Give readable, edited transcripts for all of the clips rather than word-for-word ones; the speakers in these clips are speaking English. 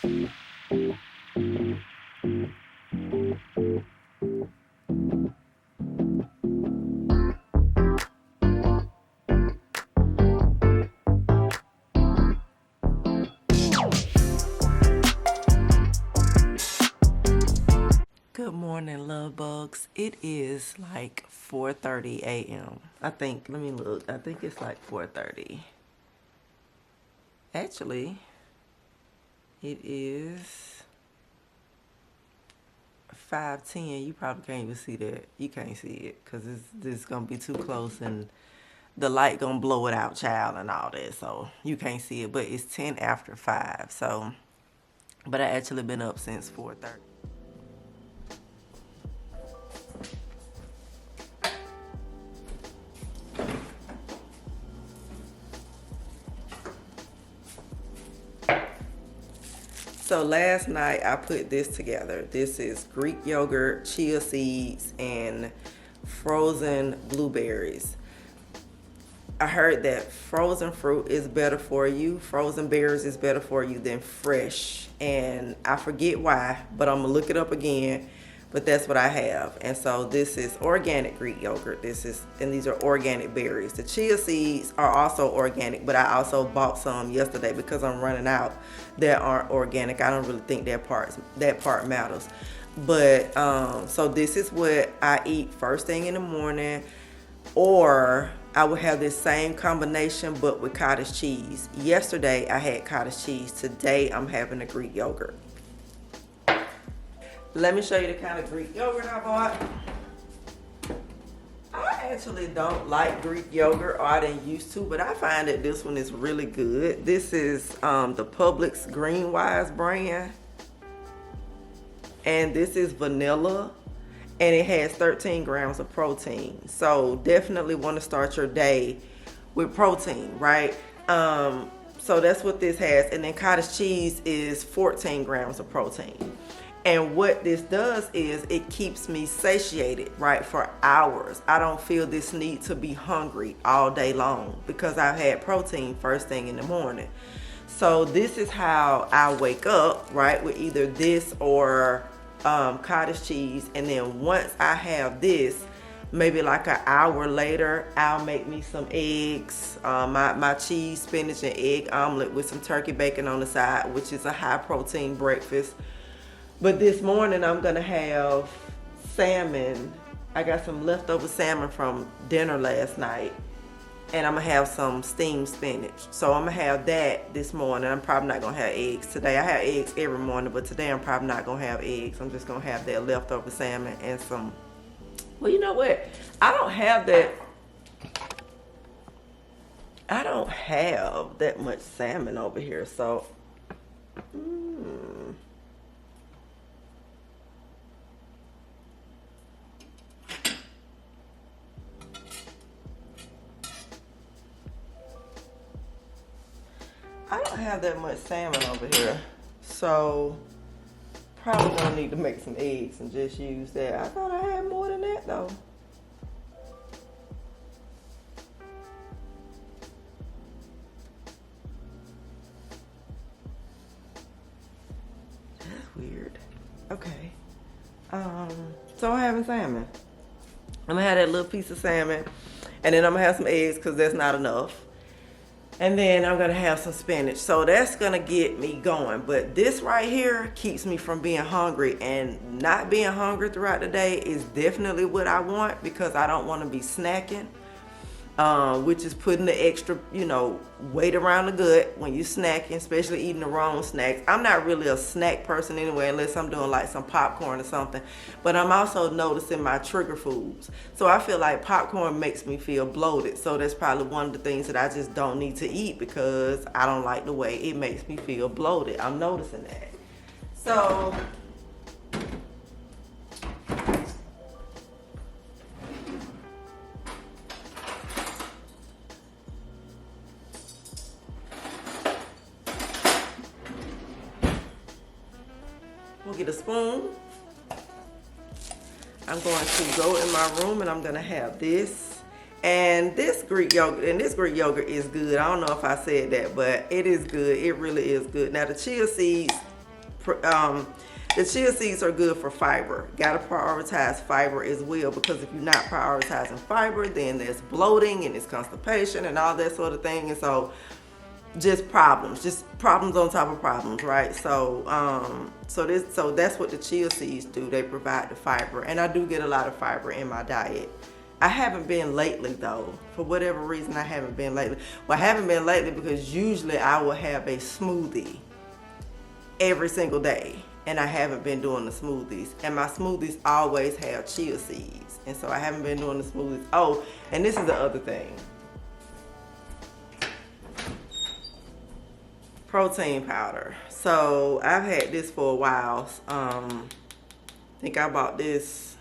Good morning, love bugs. It is like 4:30 a.m. I think, let me look. I think it's like 4:30. Actually, it is 5:10. You probably can't even see that. You can't see it because this going to be too close and the light going to blow it out, child, and all that. So you can't see it, but it's 10 after 5. So, but I actually been up since 4:30. So last night I put this together. This is Greek yogurt, chia seeds, and frozen blueberries. I heard that frozen fruit is better for you. Frozen berries is better for you than fresh. And I forget why, but I'm gonna look it up again. But that's what I have. And so this is organic Greek yogurt. And these are organic berries. The chia seeds are also organic, but I also bought some yesterday because I'm running out that aren't organic. I don't really think that part matters. But so this is what I eat first thing in the morning, or I would have this same combination but with cottage cheese. Yesterday I had cottage cheese. Today I'm having a Greek yogurt. Let me show you the kind of Greek yogurt I bought. I actually don't like Greek yogurt, or I didn't used to, but I find that this one is really good. This is the Publix Greenwise brand. And this is vanilla. And it has 13 grams of protein. So definitely want to start your day with protein, right? So that's what this has. And then cottage cheese is 14 grams of protein. And what this does is it keeps me satiated, right, for hours. I don't feel this need to be hungry all day long because I've had protein first thing in the morning. So this is how I wake up, right, with either this or cottage cheese. And then once I have this, maybe like an hour later, I'll make me some eggs, my cheese, spinach, and egg omelet with some turkey bacon on the side, which is a high protein breakfast. But this morning I'm gonna have salmon. I got some leftover salmon from dinner last night, and I'm gonna have some steamed spinach. So I'm gonna have that this morning. I'm probably not gonna have eggs today. I have eggs every morning, but today I'm probably not gonna have eggs. I'm just gonna have that leftover salmon and some, well, you know what? I don't have that much salmon over here, so I don't have that much salmon over here, so probably gonna need to make some eggs and just use that. I thought I had more than that though. That's weird. Okay. So I'm having salmon. I'm gonna have that little piece of salmon, and then I'm gonna have some eggs because that's not enough. And then I'm gonna have some spinach. So that's gonna get me going. But this right here keeps me from being hungry, and not being hungry throughout the day is definitely what I want because I don't wanna be snacking, which is putting the extra, weight around the gut when you snacking, especially eating the wrong snacks. I'm not really a snack person anyway, unless I'm doing like some popcorn or something. But I'm also noticing my trigger foods. So I feel like popcorn makes me feel bloated. So that's probably one of the things that I just don't need to eat because I don't like the way it makes me feel bloated. I'm noticing that. So we'll get a spoon. I'm going to go in my room and I'm gonna have this. And this Greek yogurt, is good. I don't know if I said that, but it is good. It really is good. Now the chia seeds The chia seeds are good for fiber. Got to prioritize fiber as well, because if you're not prioritizing fiber, then there's bloating and it's constipation and all that sort of thing. And so just problems on top of problems, right? So so that's what the chia seeds do. They provide the fiber, and I do get a lot of fiber in my diet. I haven't been lately though. For whatever reason, I haven't been lately. Well, I haven't been lately because usually I will have a smoothie every single day, and I haven't been doing the smoothies. And my smoothies always have chia seeds, and so I haven't been doing the smoothies. Oh, and this is the other thing. Protein powder. So I've had this for a while. I think I bought this.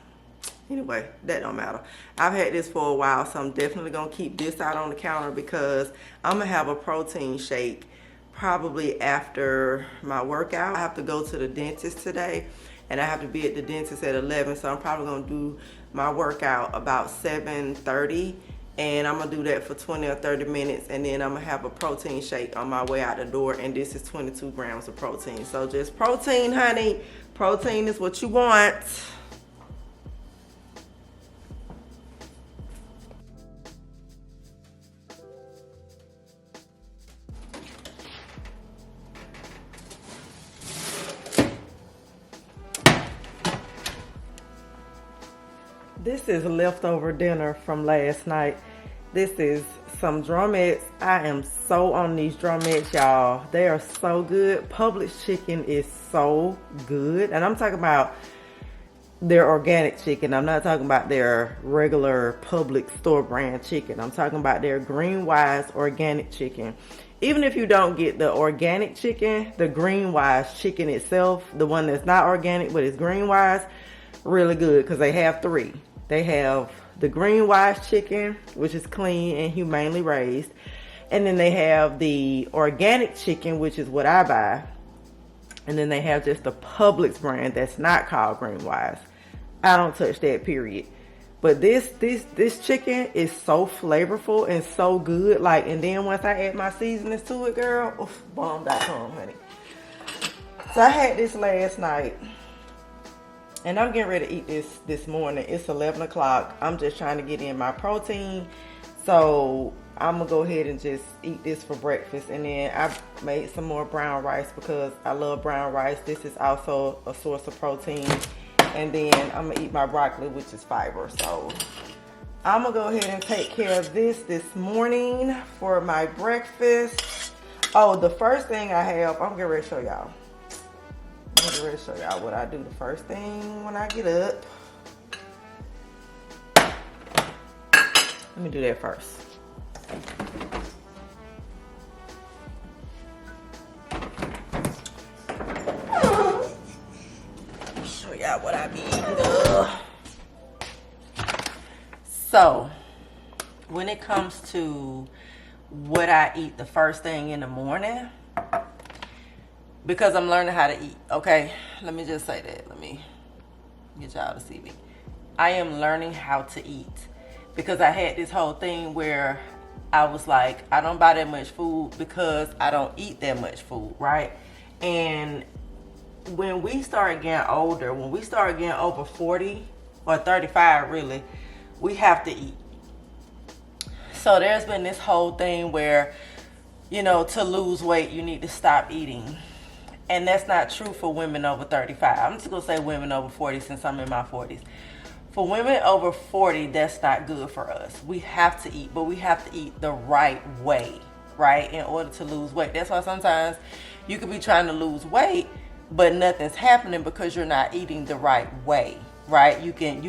Anyway, that don't matter. I've had this for a while, so I'm definitely gonna keep this out on the counter because I'm gonna have a protein shake probably after my workout. I have to go to the dentist today, and I have to be at the dentist at 11, so I'm probably gonna do my workout about 7:30, and I'm gonna do that for 20 or 30 minutes, and then I'm gonna have a protein shake on my way out the door, and this is 22 grams of protein. So just protein, honey. Protein is what you want. This is leftover dinner from last night. This is some drumettes. I am so on these drumettes, y'all. They are so good. Publix chicken is so good. And I'm talking about their organic chicken. I'm not talking about their regular Publix store brand chicken. I'm talking about their Green Wise organic chicken. Even if you don't get the organic chicken, the Green Wise chicken itself, the one that's not organic but it's Green Wise, really good because they have three. They have the Green Wise chicken, which is clean and humanely raised. And then they have the organic chicken, which is what I buy. And then they have just the Publix brand that's not called Green Wise. I don't touch that, period. But this chicken is so flavorful and so good. Like, and then once I add my seasonings to it, girl, oof, bomb.com, honey. So I had this last night. And I'm getting ready to eat this morning. It's 11 o'clock. I'm just trying to get in my protein. So I'm going to go ahead and just eat this for breakfast. And then I made some more brown rice because I love brown rice. This is also a source of protein. And then I'm going to eat my broccoli, which is fiber. So I'm going to go ahead and take care of this morning for my breakfast. Oh, the first thing I have, I'm getting ready to show y'all. I'm getting ready to show y'all what I do the first thing when I get up. Let me do that first. Show y'all what I be eating. So, when it comes to what I eat the first thing in the morning, because I'm learning how to eat, okay? Let me just say that. Let me get y'all to see me. I am learning how to eat because I had this whole thing where I was like, I don't buy that much food because I don't eat that much food, right? And when we start getting older, when we start getting over 40 or 35 really, we have to eat. So there's been this whole thing where, you know, to lose weight, you need to stop eating. And that's not true for women over 35. I'm just going to say women over 40 since I'm in my 40s. For women over 40, that's not good for us. We have to eat, but we have to eat the right way, right? In order to lose weight. That's why sometimes you could be trying to lose weight, but nothing's happening because you're not eating the right way, right? You can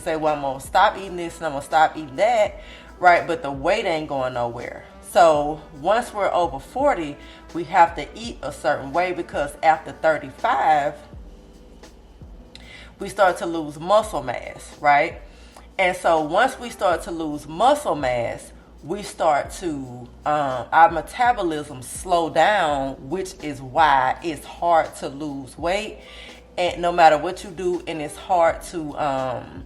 say, well, I'm going to stop eating this and I'm going to stop eating that, right? But the weight ain't going nowhere. So once we're over 40, we have to eat a certain way because after 35, we start to lose muscle mass, right? And so once we start to lose muscle mass, we start to, our metabolism slow down, which is why it's hard to lose weight. And no matter what you do, and it's hard to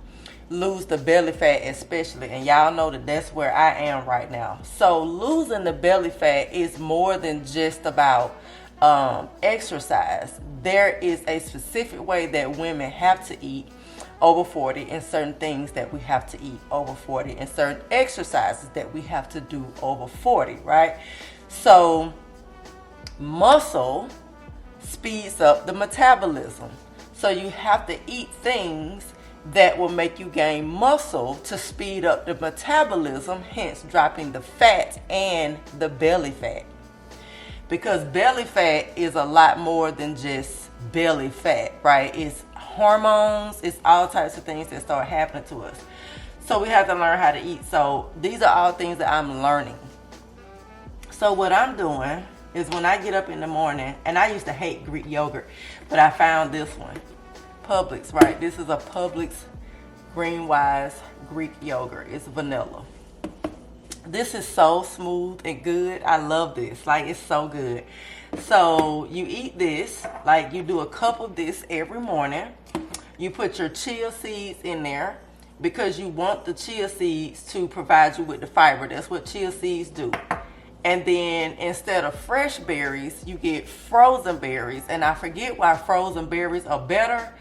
lose the belly fat especially, and y'all know that that's where I am right now. So losing the belly fat is more than just about exercise. There is a specific way that women have to eat over 40, and certain things that we have to eat over 40, and certain exercises that we have to do over 40, right? So muscle speeds up the metabolism. So you have to eat things that will make you gain muscle to speed up the metabolism, hence dropping the fat and the belly fat. Because belly fat is a lot more than just belly fat, right? It's hormones, it's all types of things that start happening to us. So we have to learn how to eat. So these are all things that I'm learning. So what I'm doing is when I get up in the morning, and I used to hate Greek yogurt, but I found this one, Publix, right? This is a Publix Green Wise Greek yogurt. It's vanilla. This is so smooth and good. I love this. Like, it's so good. So you eat this, like you do a cup of this every morning. You put your chia seeds in there because you want the chia seeds to provide you with the fiber. That's what chia seeds do. And then instead of fresh berries, you get frozen berries. And I forget why frozen berries are better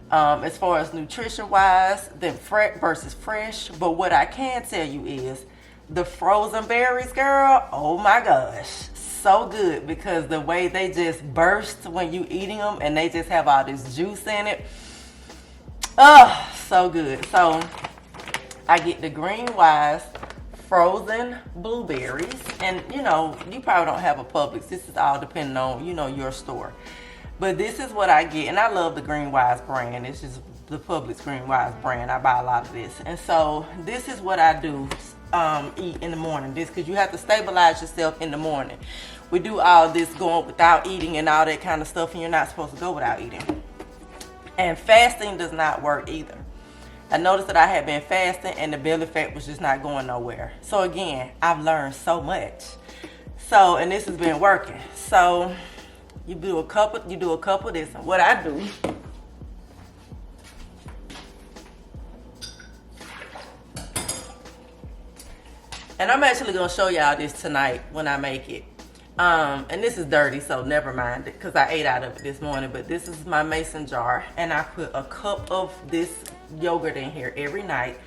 as far as nutrition wise than versus fresh. But what I can tell you is the frozen berries, girl, oh my gosh, so good, because the way they just burst when you eating them, and they just have all this juice in it. Oh, so good. So I get the Green Wise frozen blueberries, and you know, you probably don't have a Publix. This is all depending on, you know, your store. But this is what I get, and I love the Green Wise brand. It's just the Publix Green Wise brand. I buy a lot of this, and so this is what I do. Eat in the morning, this, because you have to stabilize yourself in the morning. We do all this going without eating and all that kind of stuff, and you're not supposed to go without eating. And fasting does not work either. I noticed that I had been fasting and the belly fat was just not going nowhere. So again, I've learned so much. So, and this has been working. So you do a cup of this, and what I do, and I'm actually going to show y'all this tonight when I make it. And this is dirty, so never mind it, because I ate out of it this morning. But this is my mason jar, and I put a cup of this yogurt in here every night.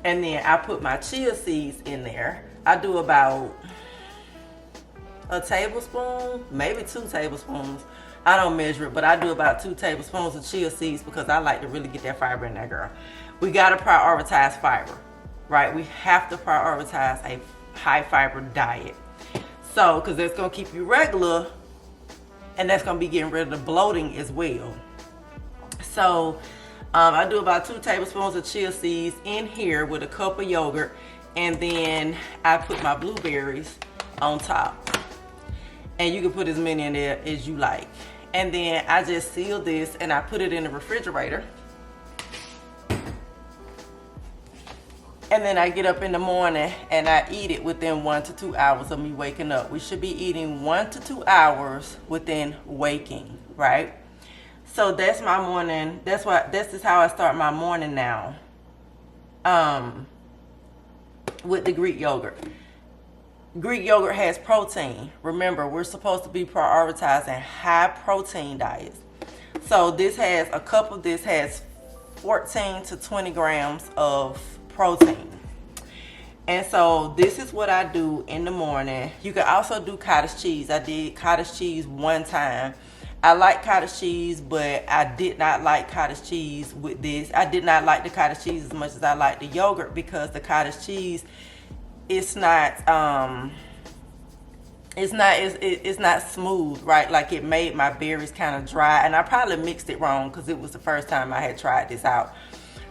And then I put my chia seeds in there. I do about a tablespoon, maybe 2 tablespoons. I don't measure it, but I do about 2 tablespoons of chia seeds because I like to really get that fiber in there, girl. We got to prioritize fiber. Right, we have to prioritize a high fiber diet. So, because that's going to keep you regular, and that's going to be getting rid of the bloating as well. So, I do about 2 tablespoons of chia seeds in here with a cup of yogurt, and then I put my blueberries on top. And you can put as many in there as you like. And then I just seal this and I put it in the refrigerator. And then I get up in the morning and I eat it within 1 to 2 hours of me waking up. We should be eating 1 to 2 hours within waking, right? So that's my morning. This is how I start my morning now. With the Greek yogurt. Greek yogurt has protein. Remember, we're supposed to be prioritizing high protein diets. So this has, a cup of this has 14 to 20 grams of protein. And so this is what I do in the morning. You can also do cottage cheese. I did cottage cheese one time. I like cottage cheese, but I did not like cottage cheese with this. I did not like the cottage cheese as much as I like the yogurt, because the cottage cheese, it's not smooth, right? Like, it made my berries kind of dry, and I probably mixed it wrong because it was the first time I had tried this out.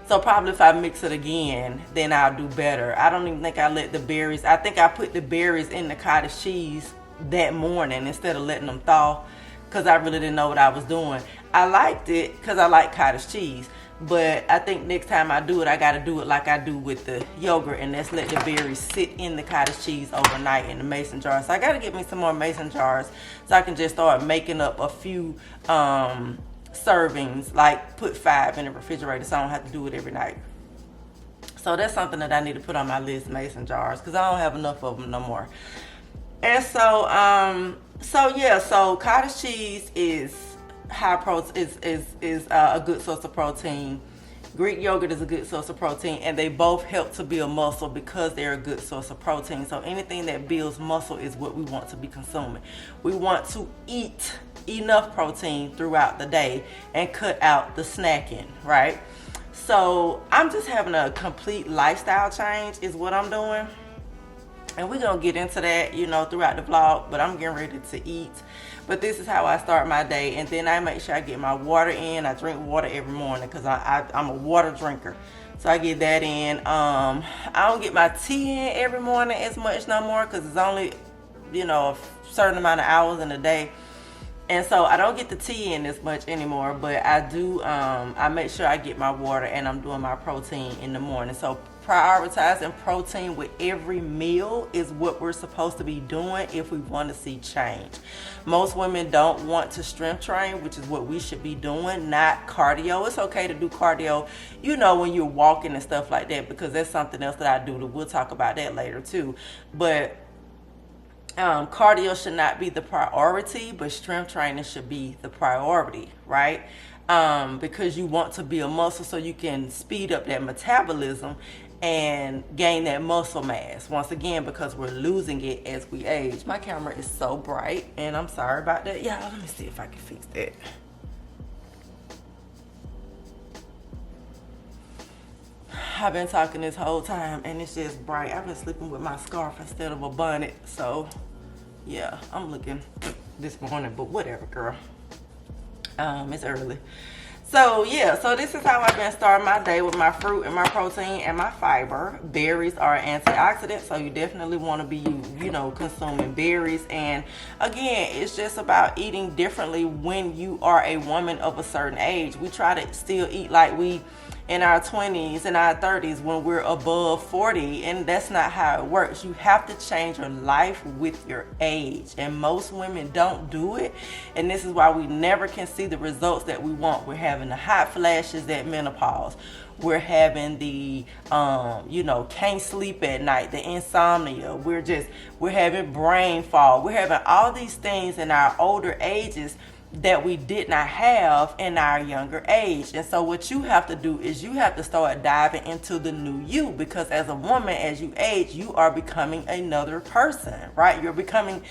So probably if I mix it again, then I'll do better. I don't even think I let the berries, I think I put the berries in the cottage cheese that morning instead of letting them thaw, because I really didn't know what I was doing. I liked it because I like cottage cheese, but I think next time I do it, I got to do it like I do with the yogurt, and that's let the berries sit in the cottage cheese overnight in the mason jar. So I got to get me some more mason jars so I can just start making up a few servings, like put 5 in the refrigerator so I don't have to do it every night. So that's something that I need to put on my list, mason jars, because I don't have enough of them no more. And so So yeah, so cottage cheese is high protein, is a good source of protein. Greek yogurt is a good source of protein, and they both help to build muscle because they're a good source of protein. So anything that builds muscle is what we want to be consuming. We want to eat enough protein throughout the day and cut out the snacking, right? So I'm just having a complete lifestyle change is what I'm doing. And we're going to get into that, you know, throughout the vlog, but I'm getting ready to eat. But this is how I start my day, and then I make sure I get my water in. I drink water every morning because I'm a water drinker. So I get that in. I don't get my tea in every morning as much no more because it's only, you know, a certain amount of hours in a day. And so I don't get the tea in as much anymore, but I do, I make sure I get my water and I'm doing my protein in the morning. So prioritizing protein with every meal is what we're supposed to be doing if we want to see change. Most women don't want to strength train, which is what we should be doing, not cardio. It's okay to do cardio, you know, when you're walking and stuff like that, because that's something else that I do. We'll talk about that later too. But cardio should not be the priority, but strength training should be the priority, right? Because you want to build muscle so you can speed up that metabolism and gain that muscle mass. Once again, because we're losing it as we age. My camera is so bright, and I'm sorry about that. Yeah, let me see if I can fix that. I've been talking this whole time and it's just bright. I've been sleeping with my scarf instead of a bonnet. So yeah, I'm looking this morning, but whatever, girl. It's early. So yeah, so this is how I've been starting my day with my fruit and my protein and my fiber. Berries are antioxidants, so you definitely want to be, you know, consuming berries. And again, it's just about eating differently when you are a woman of a certain age. We try to still eat like we in our 20s and our 30s when we're above 40, and that's not how it works. You have to change your life with your age, and most women don't do it, and this is why we never can see the results that we want. We're having the hot flashes at menopause. We're having the you know, can't sleep at night, the insomnia. We're having brain fog. We're having all these things in our older ages that we did not have in our younger age. And so what you have to do is you have to start diving into the new you, because as a woman, as you age, you are becoming another person, right? You're becoming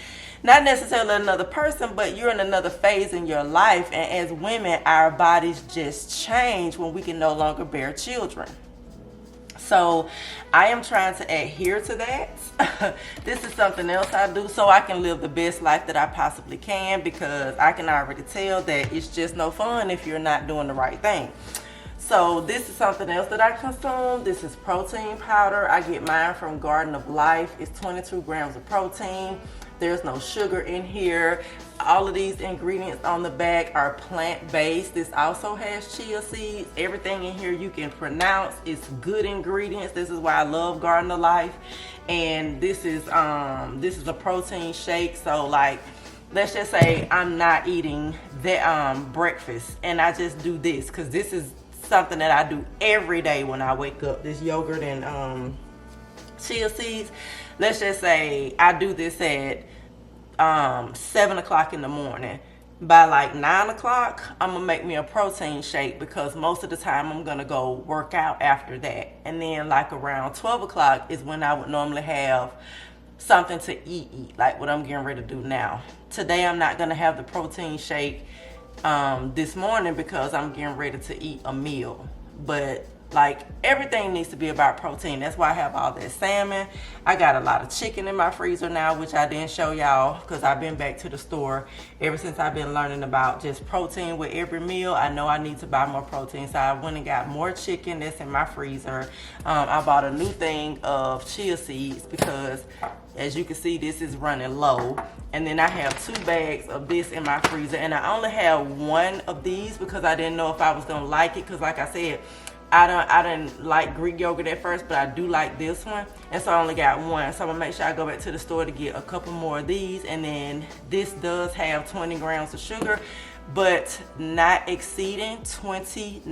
not necessarily another person, but you're in another phase in your life. And as women, our bodies just change when we can no longer bear children. So I am trying to adhere to that. This is something else I do so I can live the best life that I possibly can, because I can already tell that it's just no fun if you're not doing the right thing. So this is something else that I consume. This is protein powder. I get mine from Garden of Life. It's 22 grams of protein. There's no sugar in here. All of these ingredients on the back are plant-based. This also has chia seeds. Everything in here you can pronounce. It's good ingredients. This is why I love Garden of Life. And this is a protein shake. So like, let's just say I'm not eating that breakfast and I just do this, because this is something that I do every day when I wake up. This yogurt and chia seeds. Let's just say I do this at 7 o'clock in the morning. By like 9 o'clock, I'm gonna make me a protein shake, because most of the time I'm gonna go work out after that. And then like around 12 o'clock is when I would normally have something to eat, like what I'm getting ready to do now. Today I'm not gonna have the protein shake this morning because I'm getting ready to eat a meal. But like, everything needs to be about protein. That's why I have all that salmon. I got a lot of chicken in my freezer now, which I didn't show y'all because I've been back to the store ever since I've been learning about just protein with every meal. I know I need to buy more protein, so I went and got more chicken that's in my freezer. I bought a new thing of chia seeds because, as you can see, this is running low. And then I have 2 bags of this in my freezer, and I only have 1 of these because I didn't know if I was gonna like it, because like I said, I didn't like Greek yogurt at first, but I do like this one, and so I only got 1. So I'm gonna make sure I go back to the store to get a couple more of these. And then this does have 20 grams of sugar, but not exceeding 26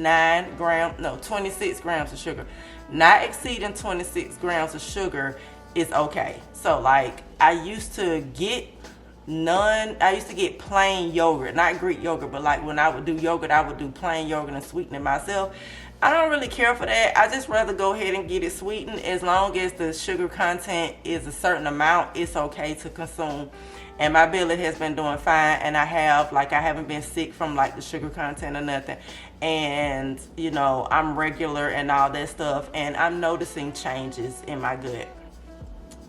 grams of sugar. Not exceeding 26 grams of sugar is okay. So like, I used to get I used to get plain yogurt, not Greek yogurt, but like when I would do yogurt, I would do plain yogurt and sweeten it myself. I don't really care for that. I just rather go ahead and get it sweetened. As long as the sugar content is a certain amount, it's okay to consume. And my belly has been doing fine, and I haven't been sick from like the sugar content or nothing. And you know, I'm regular and all that stuff, and I'm noticing changes in my gut.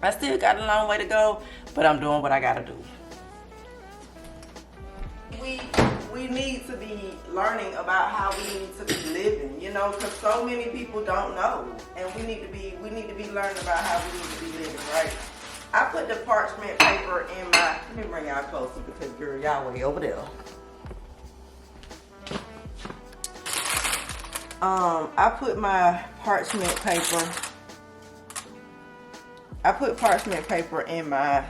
I still got a long way to go, but I'm doing what I gotta do. We need to be learning about how we need to be living, you know, because so many people don't know, and we need to be learning about how we need to be living, right? I put the parchment paper in my. Let me bring y'all closer because girl, y'all way over there. I put my parchment paper. I put parchment paper in my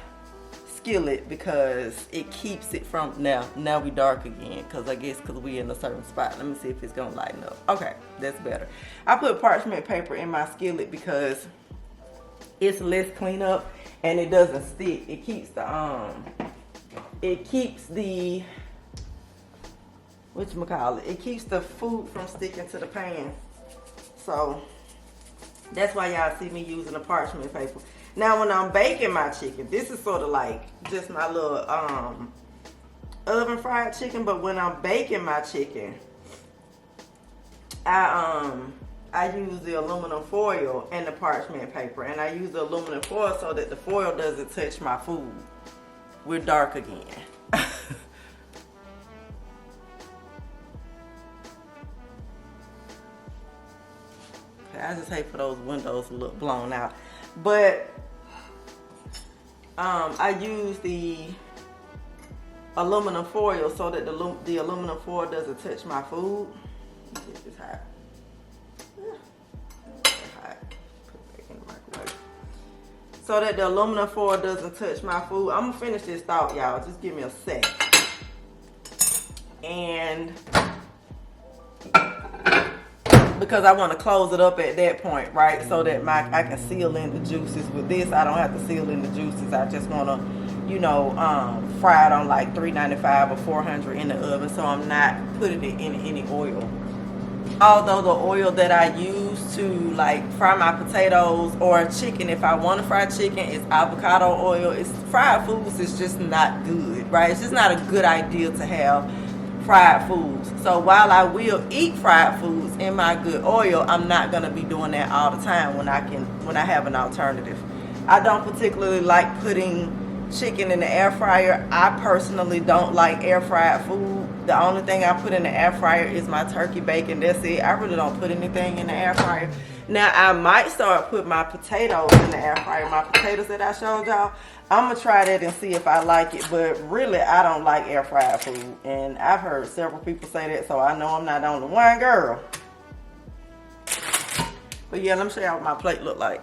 skillet because it keeps it from now we dark again because I guess because we in a certain spot. Let me see if it's gonna lighten up. Okay, that's better. I put parchment paper in my skillet because it's less cleanup and it doesn't stick. It keeps the whatchamacallit, it keeps the food from sticking to the pan. So that's why y'all see me using the parchment paper. Now when I'm baking my chicken, this is sort of like just my little oven fried chicken, but when I'm baking my chicken, I use the aluminum foil and the parchment paper, and I use the aluminum foil so that the foil doesn't touch my food. We're dark again. I just hate for those windows to look blown out. But I use the aluminum foil so that the aluminum foil doesn't touch my food. Let me get this hot. Hot. Put it back in the microwave. So that the aluminum foil doesn't touch my food. I'm gonna finish this thought, y'all. Just give me a sec. And because I want to close it up at that point, right? So that I can seal in the juices. With this, I don't have to seal in the juices. I just want to, you know, fry it on like 395 or 400 in the oven. So I'm not putting it in any oil. Although the oil that I use to like fry my potatoes or chicken, if I want to fry chicken, is avocado oil. It's fried foods is just not good, right? It's just not a good idea to have fried foods. So while I will eat fried foods in my good oil, I'm not gonna be doing that all the time when I have an alternative. I don't particularly like putting chicken in the air fryer. I personally don't like air fried food. The only thing I put in the air fryer is my turkey bacon. That's it. I really don't put anything in the air fryer. Now I might start putting my potatoes in the air fryer. My potatoes that I showed y'all, I'm gonna try that and see if I like it, but really I don't like air fried food, and I've heard several people say that, so I know I'm not the only one, girl. But yeah, let me show y'all what my plate look like.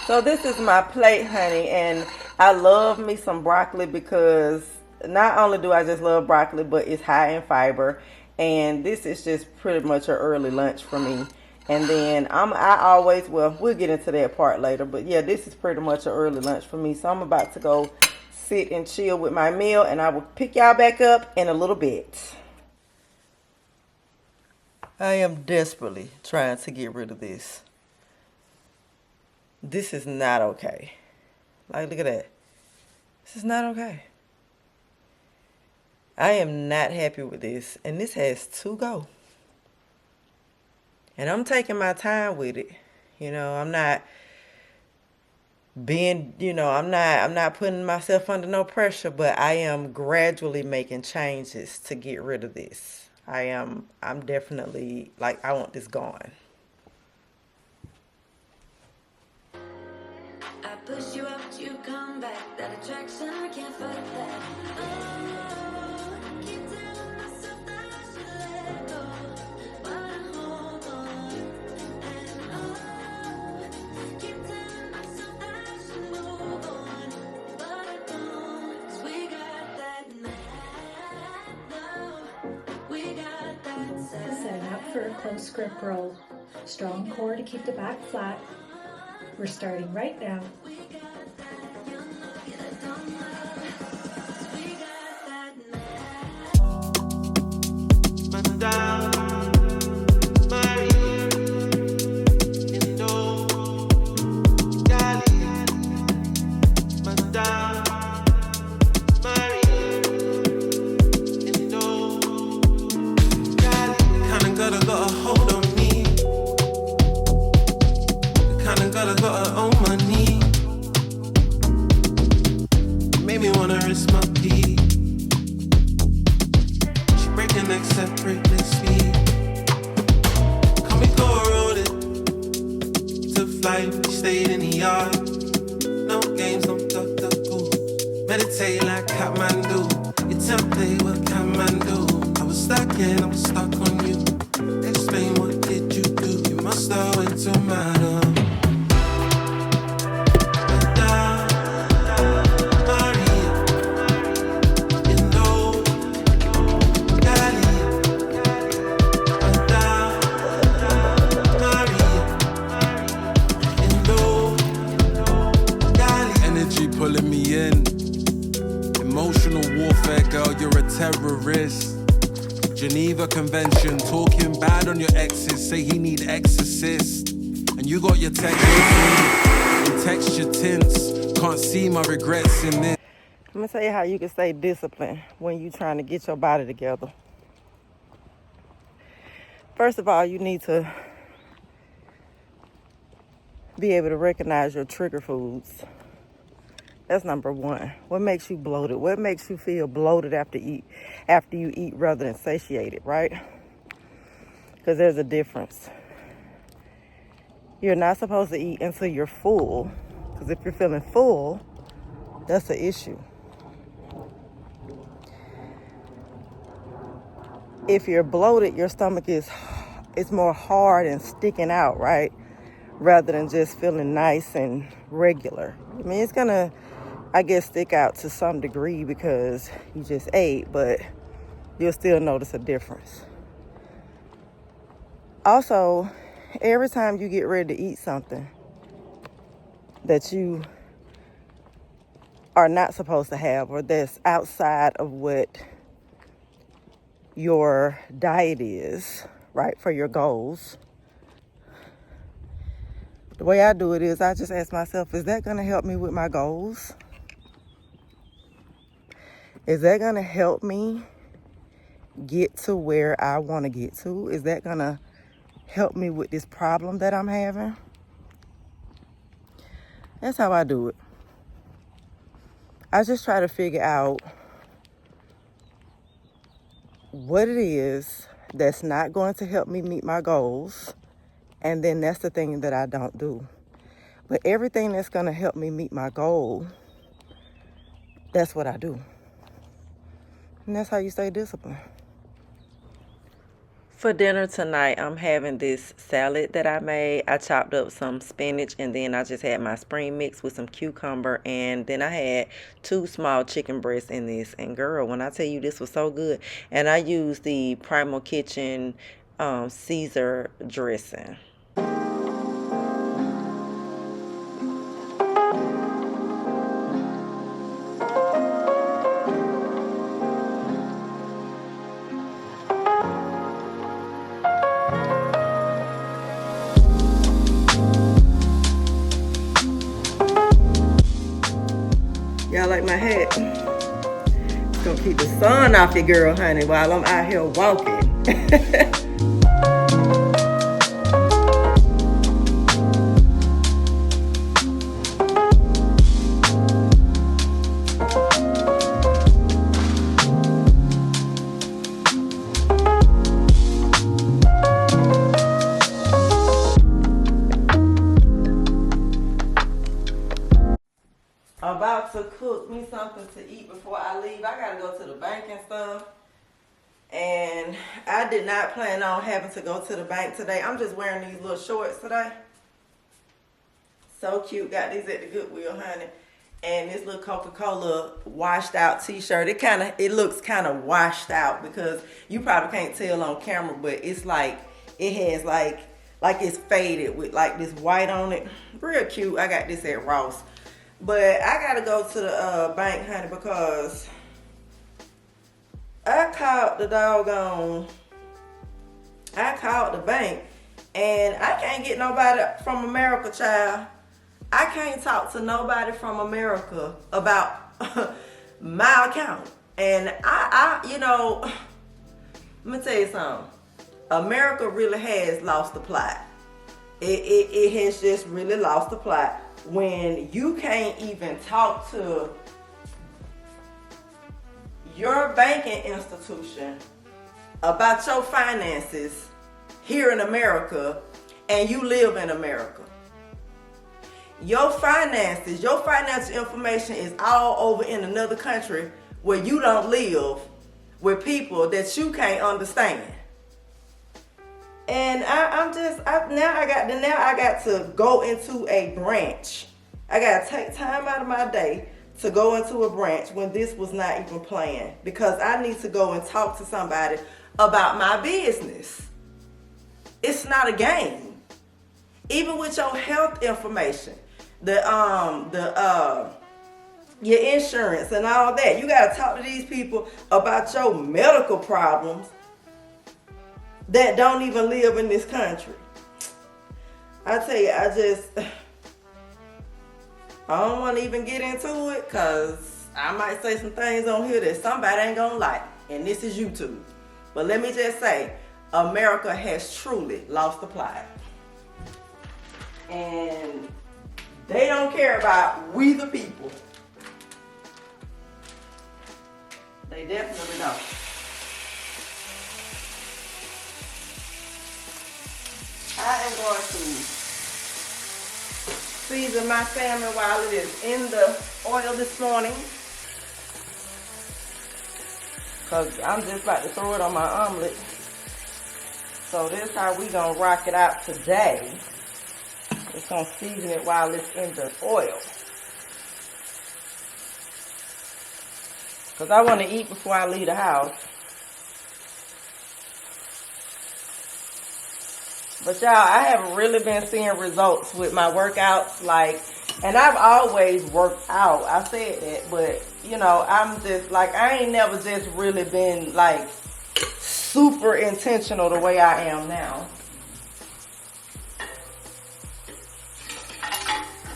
So this is my plate, honey, and I love me some broccoli because not only do I just love broccoli, but it's high in fiber, and this is just pretty much an early lunch for me. And then we'll get into that part later. But yeah, this is pretty much an early lunch for me. So I'm about to go sit and chill with my meal. And I will pick y'all back up in a little bit. I am desperately trying to get rid of this. This is not okay. Like, look at that. This is not okay. I am not happy with this. And this has to go. And I'm taking my time with it. You know, I'm not putting myself under no pressure, but I am gradually making changes to get rid of this. I'm definitely, like, I want this gone. I push you out, you come back. That attraction, I can't fight that. For a close grip roll. Strong core to keep the back flat. We're starting right now. terrorist. Geneva Convention, talking bad on your exes, say he need exorcist. And you got your text and texture tints, can't see my regrets in this. I'm gonna tell you how you can stay disciplined when you're trying to get your body together. First of all, you need to be able to recognize your trigger foods. That's number one. What makes you bloated? What makes you feel bloated after you eat rather than satiated, right? Because there's a difference. You're not supposed to eat until you're full, because if you're feeling full, that's the issue. If you're bloated, your stomach is more hard and sticking out, right? Rather than just feeling nice and regular. I mean, it's gonna, I guess, stick out to some degree because you just ate, but you'll still notice a difference. Also, every time you get ready to eat something that you are not supposed to have, or that's outside of what your diet is, right, for your goals, the way I do it is I just ask myself, is that going to help me with my goals? Is that going to help me get to where I want to get to? Is that going to help me with this problem that I'm having? That's how I do it. I just try to figure out what it is that's not going to help me meet my goals, and then that's the thing that I don't do. But everything that's going to help me meet my goal, that's what I do. And that's how you stay disciplined. For dinner tonight, I'm having this salad that I made. I chopped up some spinach, and then I just had my spring mix with some cucumber, and then I had 2 small chicken breasts in this. And girl, when I tell you this was so good, and I used the Primal Kitchen Caesar dressing. Y'all like my hat? It's gonna keep the sun off your girl, honey, while I'm out here walking. About to cook me something to eat before I leave. I gotta go to the bank and stuff, and I did not plan on having to go to the bank today. I'm just wearing these little shorts today. So cute. Got these at the Goodwill, honey. And this little Coca-Cola washed out t-shirt. It looks kind of washed out because you probably can't tell on camera, but it's like it has like it's faded with like this white on it. Real cute. I got this at Ross. But I gotta go to the bank, honey, because I called the bank, and I can't get nobody from America, child. I can't talk to nobody from America about my account. And you know, let me tell you something. America really has lost the plot. It has just really lost the plot. When you can't even talk to your banking institution about your finances here in America, and you live in America. Your finances, your financial information is all over in another country where you don't live, with people that you can't understand. And now I got to go into a branch. I got to take time out of my day to go into a branch when this was not even planned, because I need to go and talk to somebody about my business. It's not a game. Even with your health information, your insurance and all that. You got to talk to these people about your medical problems that don't even live in this country. I tell you, I don't want to even get into it because I might say some things on here that somebody ain't gonna like, and this is YouTube. But let me just say, America has truly lost the plot. And they don't care about we the people. They definitely don't. I am going to season my salmon while it is in the oil this morning. Because I'm just about to throw it on my omelet. So this is how we going to rock it out today. Just going to season it while it's in the oil. Because I want to eat before I leave the house. But y'all, I have really been seeing results with my workouts. And I've always worked out. I said that. But, you know, I'm just I ain't never just really been super intentional the way I am now.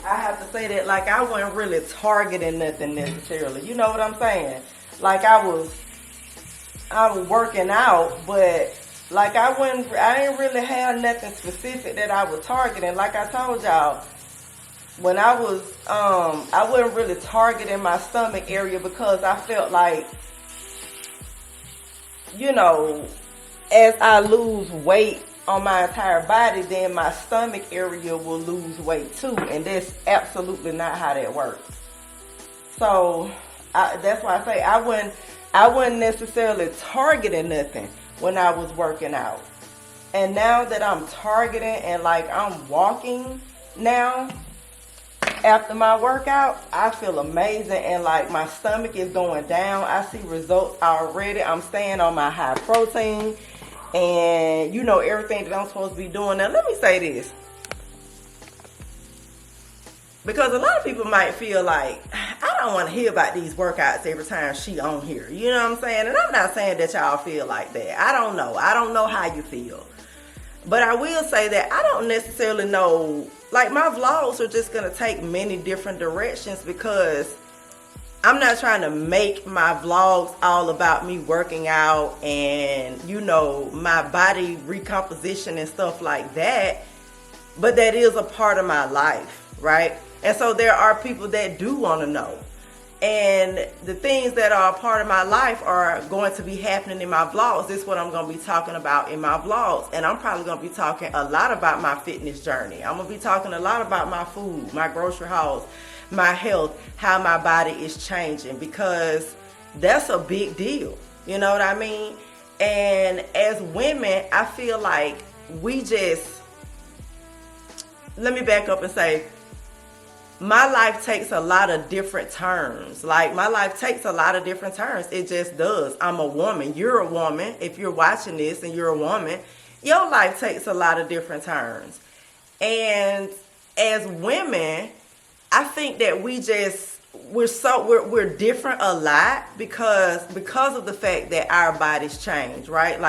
I have to say that I wasn't really targeting nothing necessarily. You know what I'm saying? I was working out, but I didn't really have nothing specific that I was targeting. Like I told y'all, when I was, I wasn't really targeting my stomach area because I felt you know, as I lose weight on my entire body, then my stomach area will lose weight too. And that's absolutely not how that works. So that's why I say I wasn't necessarily targeting nothing when I was working out. And now that I'm targeting and I'm walking now after my workout, I feel amazing and my stomach is going down. I see results already. I'm staying on my high protein and you know everything that I'm supposed to be doing. Now let me say this, because a lot of people might feel I don't want to hear about these workouts every time she on here. You know what I'm saying? And I'm not saying that y'all feel like that. I don't know. I don't know how you feel. But I will say that I don't necessarily know. My vlogs are just going to take many different directions because I'm not trying to make my vlogs all about me working out and, you know, my body recomposition and stuff like that. But that is a part of my life, right? And so there are people that do want to know. And the things that are a part of my life are going to be happening in my vlogs. This is what I'm going to be talking about in my vlogs. And I'm probably going to be talking a lot about my fitness journey. I'm going to be talking a lot about my food, my grocery hauls, my health, how my body is changing, because that's a big deal. You know what I mean? And as women, I feel like let me back up and say, my life takes a lot of different turns. My life takes a lot of different turns. It just does. I'm a woman. You're a woman. If you're watching this and you're a woman, your life takes a lot of different turns. And as women, I think that we're different a lot because of the fact that our bodies change, right?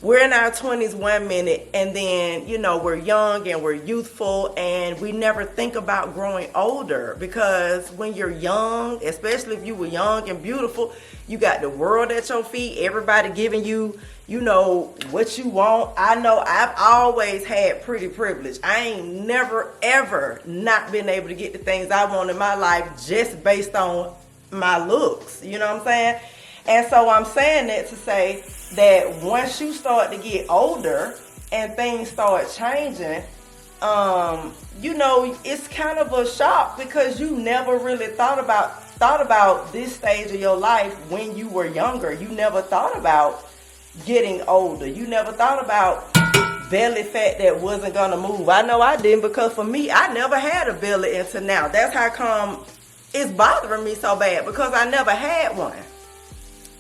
We're in our 20s 1 minute, and then, you know, we're young and we're youthful, and we never think about growing older, because when you're young, especially if you were young and beautiful, you got the world at your feet, everybody giving you, you know, what you want. I know I've always had pretty privilege. I ain't never, ever not been able to get the things I want in my life just based on my looks. You know what I'm saying? And so I'm saying that to say that once you start to get older and things start changing, you know, it's kind of a shock because you never really thought about this stage of your life when you were younger. You never thought about getting older. You never thought about belly fat that wasn't gonna move. I know I didn't, because for me, I never had a belly until now. That's how come it's bothering me so bad, because I never had one.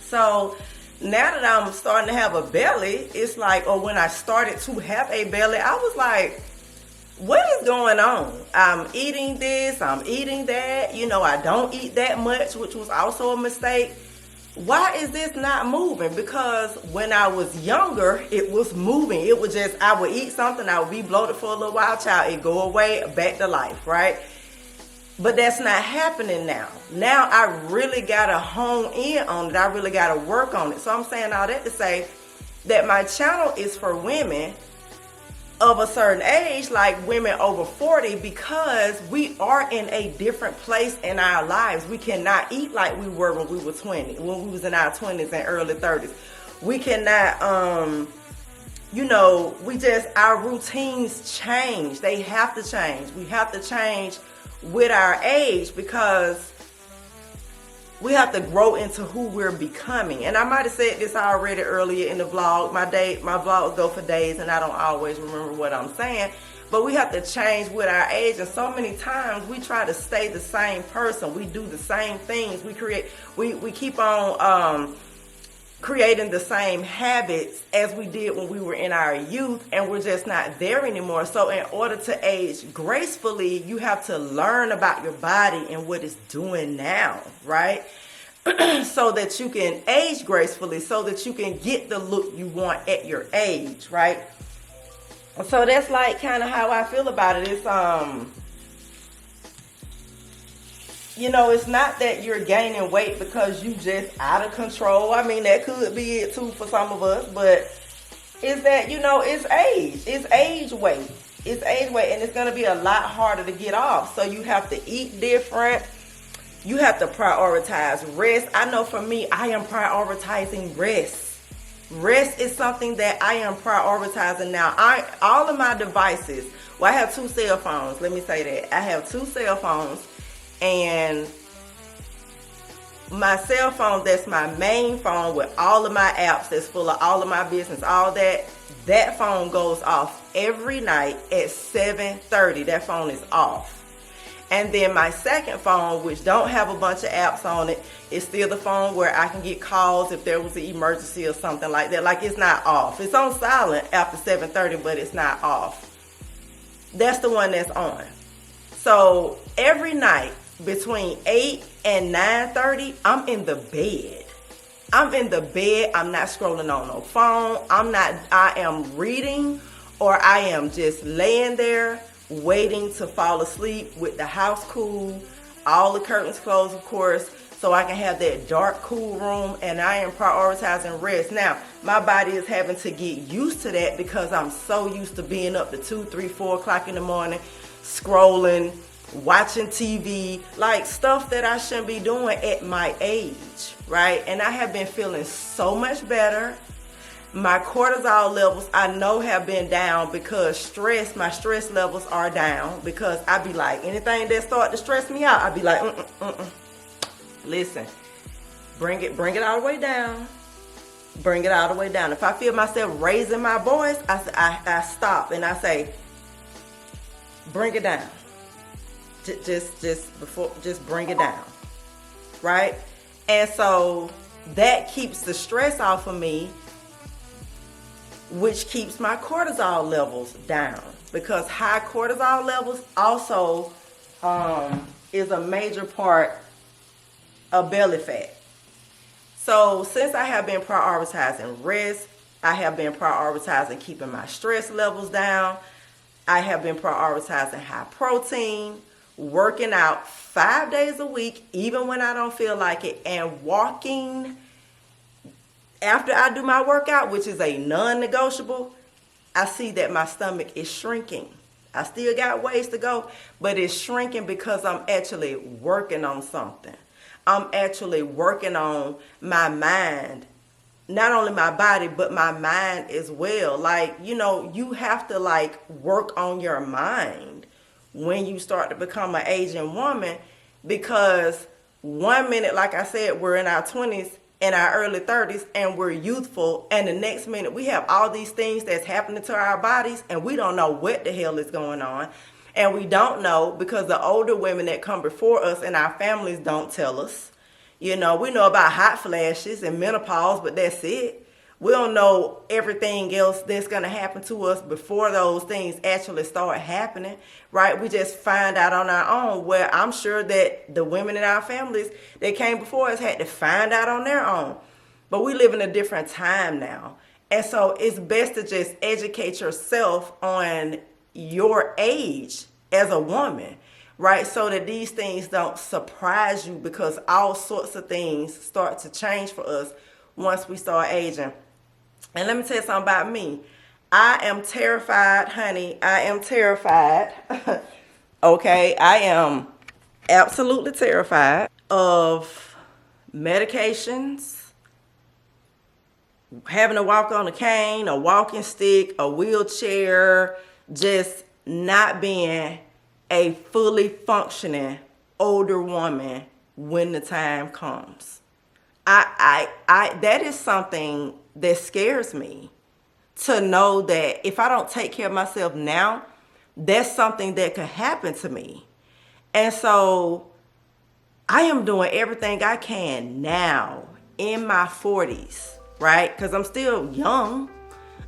So now that I'm starting to have a belly, it's or when I started to have a belly, I was like, what is going on? I'm eating this, I'm eating that. You know, I don't eat that much, which was also a mistake. Why is this not moving? Because when I was younger, it was moving. It was just, I would eat something, I would be bloated for a little while, child, it go away, back to life, right? But that's not happening now. Now I really gotta hone in on it. I really gotta work on it. So I'm saying all that to say that my channel is for women of a certain age, like women over 40, because we are in a different place in our lives. We cannot eat like we were when we were 20, when we was in our 20s and early 30s. We cannot, you know, our routines change. They have to change. We have to change with our age, because we have to grow into who we're becoming. And I might have said this already earlier in the vlog. My vlogs go for days and I don't always remember what I'm saying. But we have to change with our age. And so many times we try to stay the same person. We do the same things. We keep on creating the same habits as we did when we were in our youth, and we're just not there anymore. So in order to age gracefully, you have to learn about your body and what it's doing now, right? So that you can age gracefully, so that you can get the look you want at your age, right? So that's like kind of how I feel about it. It's you know, it's not that you're gaining weight because you just out of control. I mean, that could be it too for some of us, but it's that, you know, it's age. It's age weight. It's age weight, and it's going to be a lot harder to get off. So you have to eat different. You have to prioritize rest. I know for me, I am prioritizing rest. Rest is something that I am prioritizing now. All of my devices, well, I have 2 cell phones. Let me say that. I have 2 cell phones. And my cell phone, that's my main phone with all of my apps, that's full of all of my business, all that phone goes off every night at 7:30. That phone is off. And then my second phone, which don't have a bunch of apps on it, is still the phone where I can get calls if there was an emergency or something like that. Like, it's not off. It's on silent after 7:30, but it's not off. That's the one that's on. So every night, between 8 and 9:30, I'm in the bed. I'm in the bed. I'm not scrolling on no phone. I am reading, or I am just laying there waiting to fall asleep with the house cool, all the curtains closed, of course, so I can have that dark, cool room, and I am prioritizing rest. Now, my body is having to get used to that because I'm so used to being up to 2, 3, 4 o'clock in the morning, scrolling, watching TV, like stuff that I shouldn't be doing at my age, right? And I have been feeling so much better. My cortisol levels, I know, have been down because my stress levels are down, because I be like, anything that start to stress me out, I be like, listen, bring it all the way down. Bring it all the way down. If I feel myself raising my voice, I stop and I say, bring it down. Just bring it down, right? And so that keeps the stress off of me, which keeps my cortisol levels down, because high cortisol levels also is a major part of belly fat. So since I have been prioritizing rest, I have been prioritizing keeping my stress levels down, I have been prioritizing high protein, working out 5 days a week, even when I don't feel like it, and walking after I do my workout, which is a non-negotiable. I see that my stomach is shrinking. I still got ways to go, but it's shrinking because I'm actually working on something. I'm actually working on my mind, not only my body, but my mind as well. Like, you know, you have to like work on your mind when you start to become an aging woman, because 1 minute, like I said, we're in our 20s, in our early 30s, and we're youthful, and the next minute we have all these things that's happening to our bodies, and we don't know what the hell is going on. And we don't know because the older women that come before us and our families don't tell us. You know, we know about hot flashes and menopause, but that's it. We don't know everything else that's going to happen to us before those things actually start happening, right? We just find out on our own, where I'm sure that the women in our families that came before us had to find out on their own. But we live in a different time now. And so it's best to just educate yourself on your age as a woman, right? So that these things don't surprise you, because all sorts of things start to change for us once we start aging. And let me tell you something about me. I am terrified, honey. I am terrified. Okay, I am absolutely terrified of medications, having to walk on a cane, a walking stick, a wheelchair, just not being a fully functioning older woman when the time comes. That is something that scares me, to know that if I don't take care of myself now, that's something that could happen to me. And so I am doing everything I can now in my 40s, right? Because I'm still young.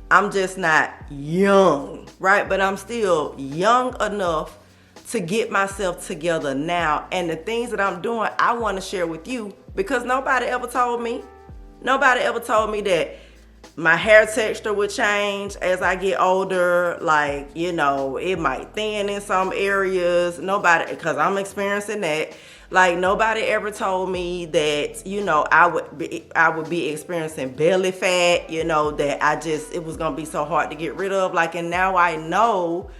I'm just not young, right? But I'm still young enough to get myself together now. And the things that I'm doing, I want to share with you, because nobody ever told me. Nobody ever told me that my hair texture would change as I get older. Like, you know, it might thin in some areas. Nobody, because I'm experiencing that. Like, nobody ever told me that, you know, I would be experiencing belly fat, you know, that it was going to be so hard to get rid of. Like, and now I know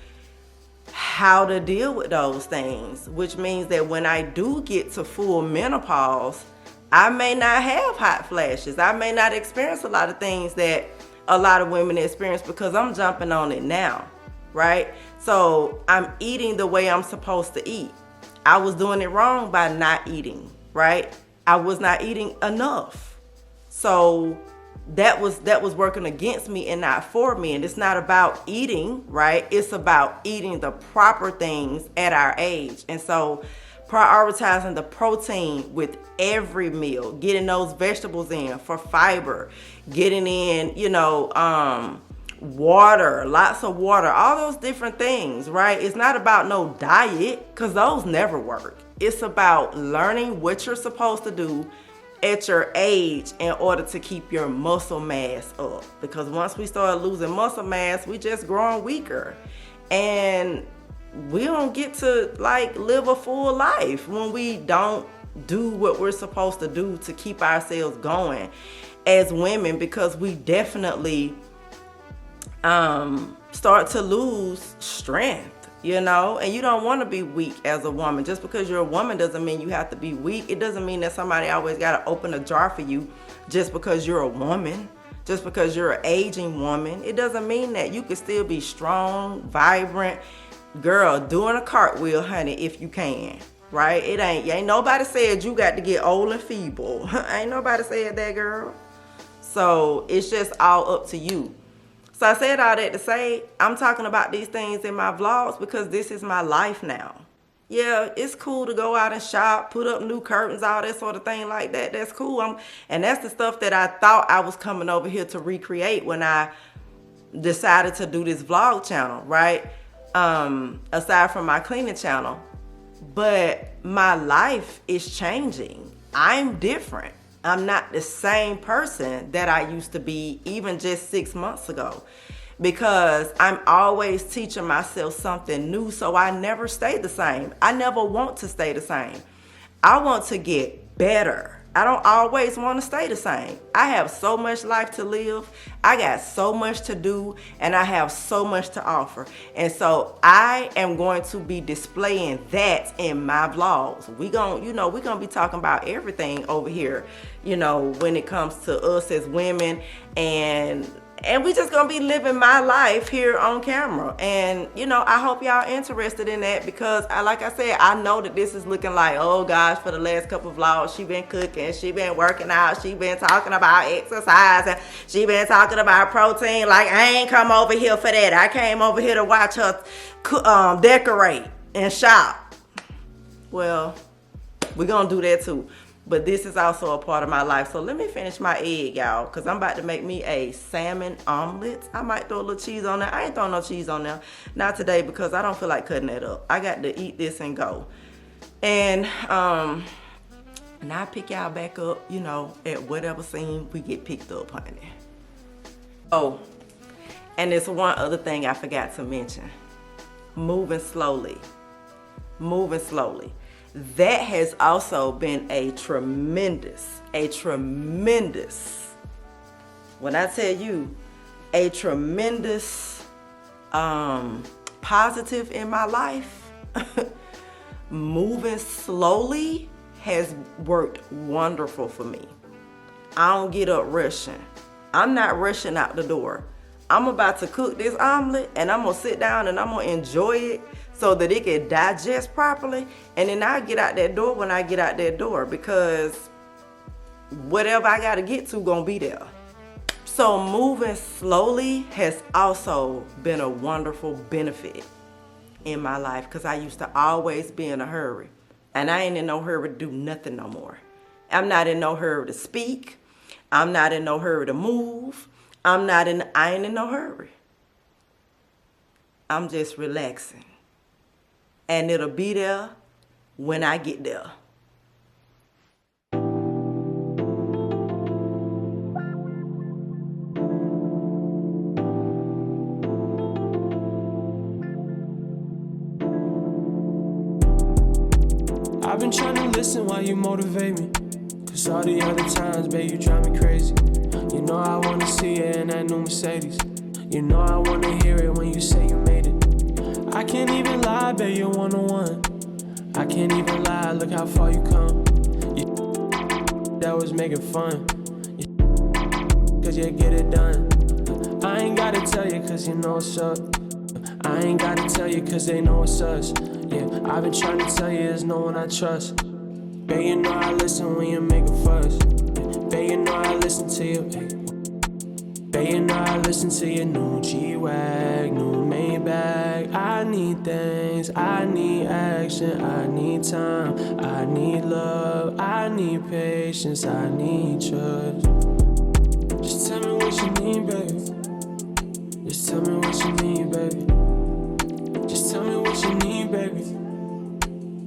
how to deal with those things, which means that when I do get to full menopause, I may not have hot flashes. I may not experience a lot of things that a lot of women experience, because I'm jumping on it now, right? So I'm eating the way I'm supposed to eat. I was doing it wrong by not eating, right? I was not eating enough. So that was working against me and not for me. And it's not about eating, right? It's about eating the proper things at our age. And so prioritizing the protein with every meal, getting those vegetables in for fiber, getting in, you know, water, lots of water, all those different things, right? It's not about no diet, because those never work. It's about learning what you're supposed to do at your age in order to keep your muscle mass up. Because once we start losing muscle mass, we just growing weaker. And we don't get to like live a full life when we don't do what we're supposed to do to keep ourselves going as women, because we definitely start to lose strength, you know. And you don't want to be weak as a woman. Just because you're a woman doesn't mean you have to be weak. It doesn't mean that somebody always got to open a jar for you just because you're a woman, just because you're an aging woman. It doesn't mean that. You can still be strong, vibrant. Girl, doing a cartwheel, honey, if you can, right? Ain't nobody said you got to get old and feeble. Ain't nobody said that, girl. So it's just all up to you. So I said all that to say, I'm talking about these things in my vlogs because this is my life now. Yeah, it's cool to go out and shop, put up new curtains, all that sort of thing like that. That's cool. And that's the stuff that I thought I was coming over here to recreate when I decided to do this vlog channel, right? Aside from my cleaning channel. But my life is changing. I'm different. I'm not the same person that I used to be even just 6 months ago, because I'm always teaching myself something new. So I never stay the same. I never want to stay the same. I want to get better. I don't always want to stay the same. I have so much life to live. I got so much to do, and I have so much to offer. And so I am going to be displaying that in my vlogs. We're going to be talking about everything over here, you know, when it comes to us as women, and we just gonna be living my life here on camera. And you know, I hope y'all interested in that, because like I said, I know that this is looking like, oh gosh, for the last couple of vlogs, she been cooking, she been working out, she been talking about exercise, and she been talking about protein. Like, I ain't come over here for that. I came over here to watch her decorate and shop. Well, we're gonna do that too. but this is also a part of my life. So let me finish my egg, y'all, because I'm about to make me a salmon omelet. I might throw a little cheese on there. I ain't throwing no cheese on there. Not today, because I don't feel like cutting it up. I got to eat this and go. And now I pick y'all back up, you know, at whatever scene we get picked up, honey. Oh, and there's one other thing I forgot to mention. Moving slowly. Moving slowly. That has also been a tremendous, when I tell you, a tremendous positive in my life. Moving slowly has worked wonderful for me. I don't get up rushing. I'm not rushing out the door. I'm about to cook this omelet and I'm gonna sit down and I'm gonna enjoy it so that it can digest properly, and then I'll get out that door when I get out that door, because whatever I gotta get to gonna be there. So moving slowly has also been a wonderful benefit in my life, because I used to always be in a hurry, and I ain't in no hurry to do nothing no more. I'm not in no hurry to speak. I'm not in no hurry to move. I ain't in no hurry. I'm just relaxing. And it'll be there when I get there. I've been trying to listen while you motivate me, 'cause all the other times, babe, you drive me crazy. You know I wanna see you in that new Mercedes. You know I wanna hear it when you say you made it. I can't even lie, babe, you're one-on-one. I can't even lie, look how far you come. That was making fun, 'cause you get it done. I ain't gotta tell you 'cause you know what's up. I ain't gotta tell you 'cause they know it's us. Yeah, I've been trying to tell you there's no one I trust. Babe, you know I listen when you make a fuss. Babe, you know I listen to you. Babe, you know I listen to your new G-Wag, new Maybach. I need things, I need action, I need time, I need love, I need patience, I need trust. Just tell me what you need, baby. Just tell me what you need, baby. Just tell me what you need, baby.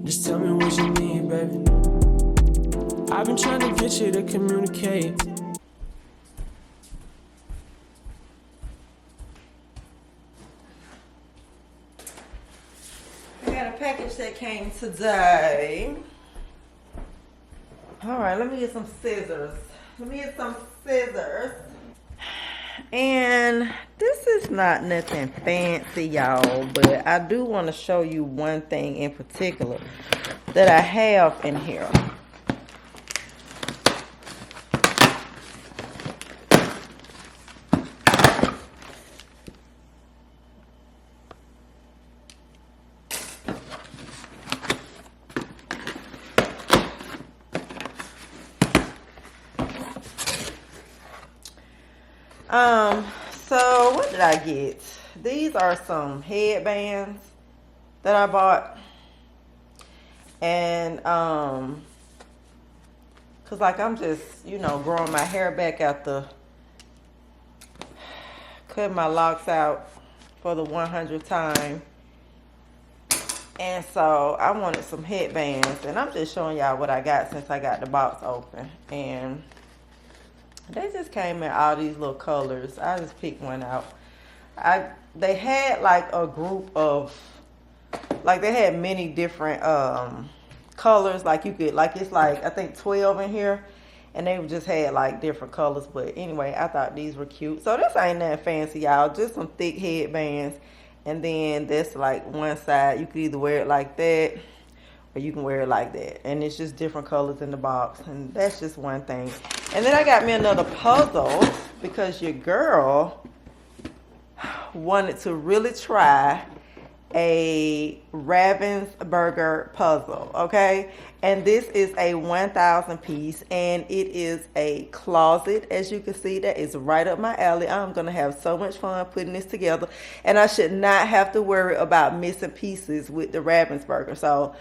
Just tell me what you need, baby. I've been trying to get you to communicate. I got a package that came today. All right, let me get some scissors. And this is not nothing fancy, y'all, but I do want to show you one thing in particular that I have in here. So what did I get? These are some headbands that I bought. And cause like I'm just, you know, growing my hair back after cutting my locks out for the 100th time. And so I wanted some headbands, and I'm just showing y'all what I got since I got the box open. And they just came in all these little colors. I just picked one out. They had like a group of, like they had many different colors. Like you could, like it's like I think 12 in here, and they just had like different colors. But anyway, I thought these were cute. So this ain't nothing fancy, y'all. Just some thick headbands, and then that's like one side. You could either wear it like that, or you can wear it like that, and it's just different colors in the box. And that's just one thing. And then I got me another puzzle because your girl wanted to really try a Ravensburger puzzle, okay? And this is a 1,000 piece, and it is a closet, as you can see. That is right up my alley. I'm gonna have so much fun putting this together, and I should not have to worry about missing pieces with the Ravensburger. So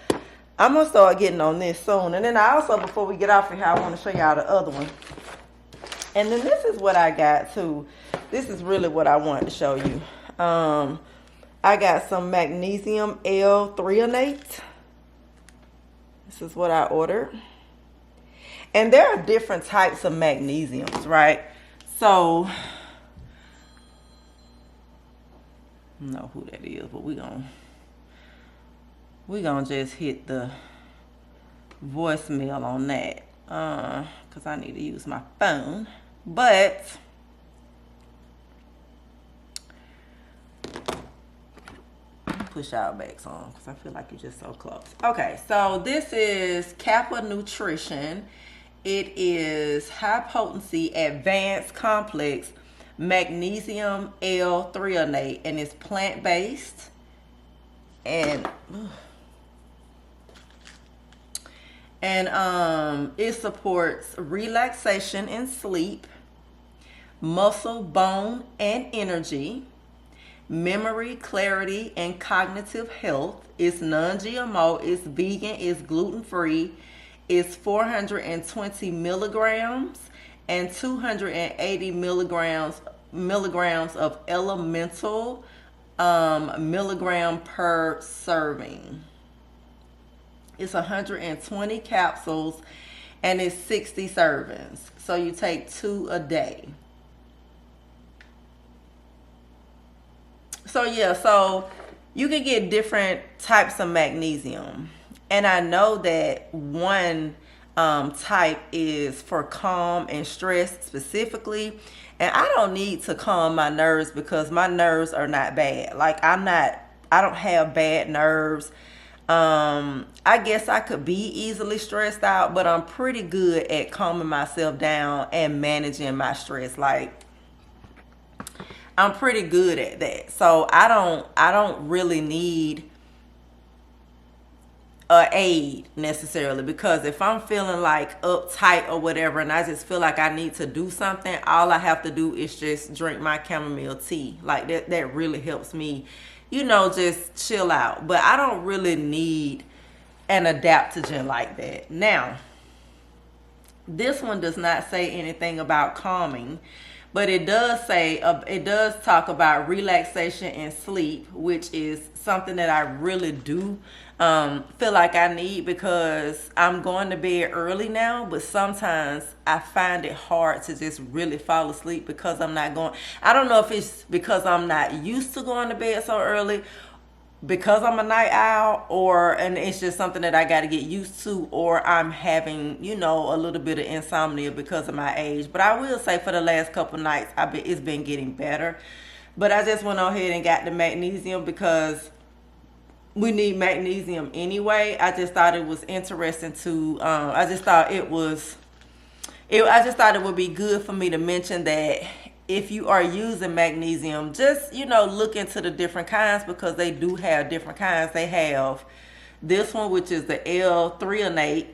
I'm gonna start getting on this soon. And then I also, before we get off of here, I want to show y'all the other one. And then this is what I got too. This is really what I wanted to show you. I got some magnesium L-threonate. This is what I ordered. And there are different types of magnesiums, right? So, I don't know who that is, but we're gonna just hit the voicemail on that. Because I need to use my phone. But push y'all back some because I feel like you're just so close. Okay, so this is Kappa Nutrition. It is high potency advanced complex magnesium L-threonate, and it's plant based, and it supports relaxation and sleep, muscle, bone, and energy, memory, clarity, and cognitive health. It's non-GMO, it's vegan, it's gluten-free, it's 420 milligrams and 280 milligrams of elemental milligram per serving. It's 120 capsules and it's 60 servings. So you take 2 a day. So yeah, so you can get different types of magnesium. And I know that one type is for calm and stress specifically. And I don't need to calm my nerves because my nerves are not bad. Like I don't have bad nerves. I guess I could be easily stressed out, but I'm pretty good at calming myself down and managing my stress. Like I'm pretty good at that. So I don't really need a aid necessarily, because if I'm feeling like uptight or whatever and I just feel like I need to do something, all I have to do is just drink my chamomile tea. Like that really helps me, you know, just chill out. But I don't really need an adaptogen like that. Now, this one does not say anything about calming, but it does say, it does talk about relaxation and sleep, which is something that I really do feel like I need, because I'm going to bed early now, but sometimes I find it hard to just really fall asleep because I'm not going. I don't know if it's because I'm not used to going to bed so early, because I'm a night owl, and it's just something that I got to get used to, or I'm having, you know, a little bit of insomnia because of my age. But I will say for the last couple nights, it's been getting better. But I just went on ahead and got the magnesium because we need magnesium anyway. I just thought it was interesting to, I just thought it would be good for me to mention that if you are using magnesium, just, you know, look into the different kinds, because they do have different kinds. They have this one, which is the L-threonate,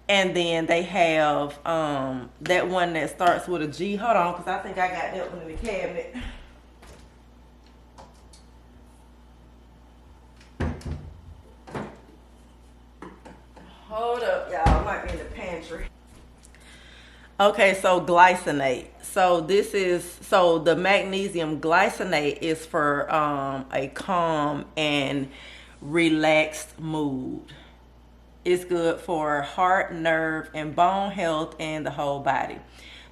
and then they have that one that starts with a G. Hold on, because I think I got that one in the cabinet. Hold up, y'all. I might be in the pantry. Okay, so glycinate. So the magnesium glycinate is for a calm and relaxed mood. It's good for heart, nerve, and bone health and the whole body.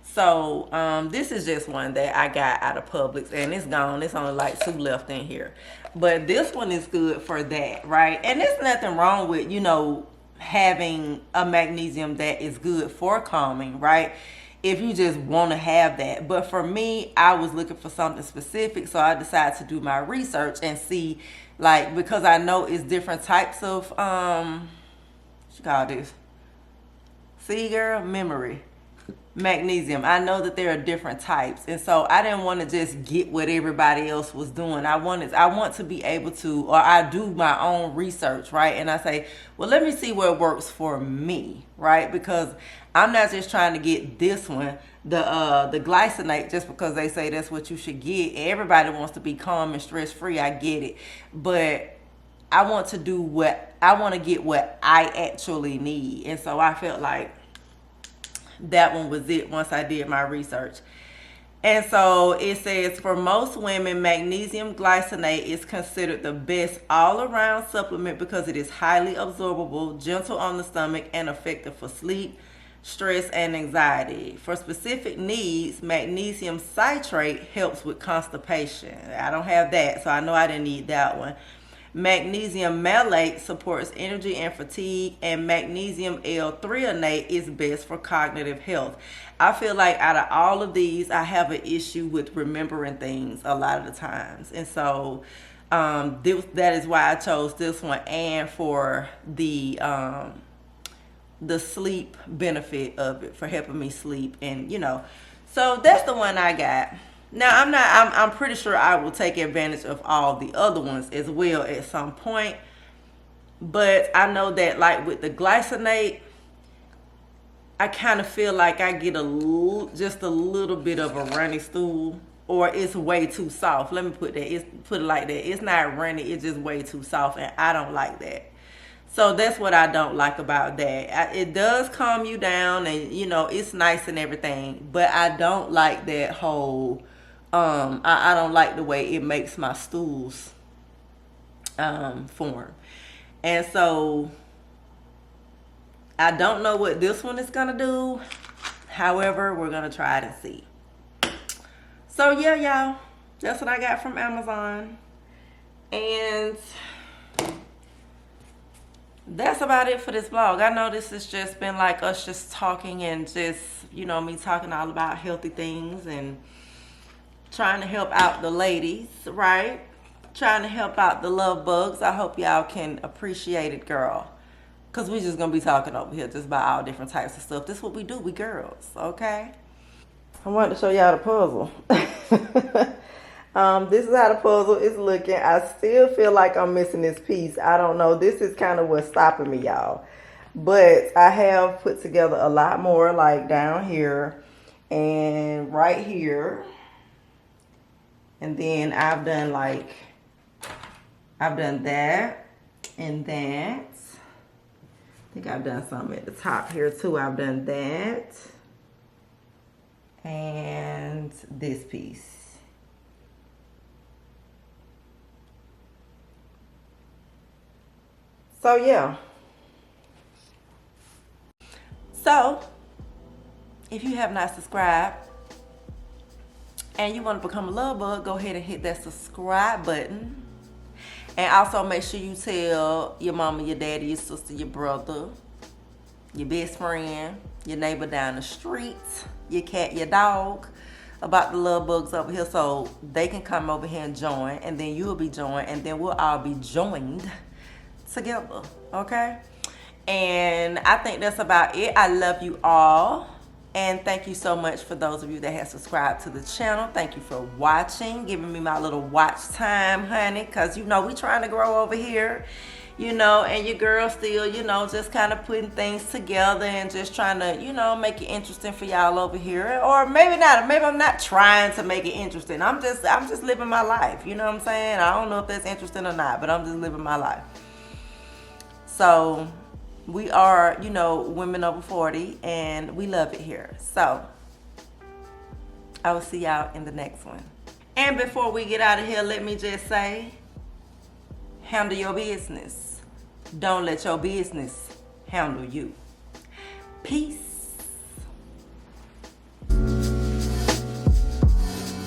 So this is just one that I got out of Publix, and it's gone. It's only like 2 left in here. But this one is good for that, right? And there's nothing wrong with, you know, having a magnesium that is good for calming, right? If you just want to have that. But for me, I was looking for something specific, so I decided to do my research and see, like, because I know it's different types of what you call this? See, girl, memory. Magnesium. I know that there are different types, and so I didn't want to just get what everybody else was doing. I want to be able to, or I do my own research, right? And I say, well, let me see what works for me, right? Because I'm not just trying to get this one, the glycinate, just because they say that's what you should get. Everybody wants to be calm and stress free. I get it, but I want to do what I want to get what I actually need. And so I felt like that one was it once I did my research. And so it says, for most women, magnesium glycinate is considered the best all-around supplement because it is highly absorbable, gentle on the stomach, and effective for sleep, stress, and anxiety. For specific needs, magnesium citrate helps with constipation. I don't have that, so I know I didn't need that one. Magnesium malate supports energy and fatigue, and magnesium L-threonate is best for cognitive health. I feel like out of all of these, I have an issue with remembering things a lot of the times. And so that is why I chose this one, and for the sleep benefit of it, for helping me sleep. And so that's the one I got. Now I'm pretty sure I will take advantage of all the other ones as well at some point, but I know that like with the glycinate, I kind of feel like I get just a little bit of a runny stool, or it's way too soft. Let me put it like that. It's not runny, it's just way too soft, and I don't like that. So that's what I don't like about that. It does calm you down, and it's nice and everything, but I don't like that whole I don't like the way it makes my stools form. And so I don't know what this one is gonna do. However, we're gonna try it and see. So yeah, y'all, that's what I got from Amazon. And that's about it for this vlog. I know this has just been like us just talking and just, me talking all about healthy things and trying to help out the ladies, right? Trying to help out the love bugs. I hope y'all can appreciate it, girl. Because we're just going to be talking over here just about all different types of stuff. This is what we do. We girls, okay? I wanted to show y'all the puzzle. This is how the puzzle is looking. I still feel like I'm missing this piece. I don't know. This is kind of what's stopping me, y'all. But I have put together a lot more, like down here and right here. And then I've done that and that. I think I've done something at the top here too. I've done that and this piece. So yeah. So if you have not subscribed and you want to become a love bug, go ahead and hit that subscribe button. And also make sure you tell your mama, your daddy, your sister, your brother, your best friend, your neighbor down the street, your cat, your dog, about the love bugs over here, so they can come over here and join, and then you'll be joined, and then we'll all be joined together, okay? And I think that's about it. I love you all. And thank you so much for those of you that have subscribed to the channel. Thank you for watching, giving me my little watch time, honey, because, we trying to grow over here, and your girl still, just kind of putting things together and just trying to, make it interesting for y'all over here. Or maybe not. Maybe I'm not trying to make it interesting. I'm just living my life. You know what I'm saying? I don't know if that's interesting or not, but I'm just living my life. So we are, women over 40, and we love it here. So I will see y'all in the next one. And before we get out of here, let me just say, handle your business. Don't let your business handle you. Peace.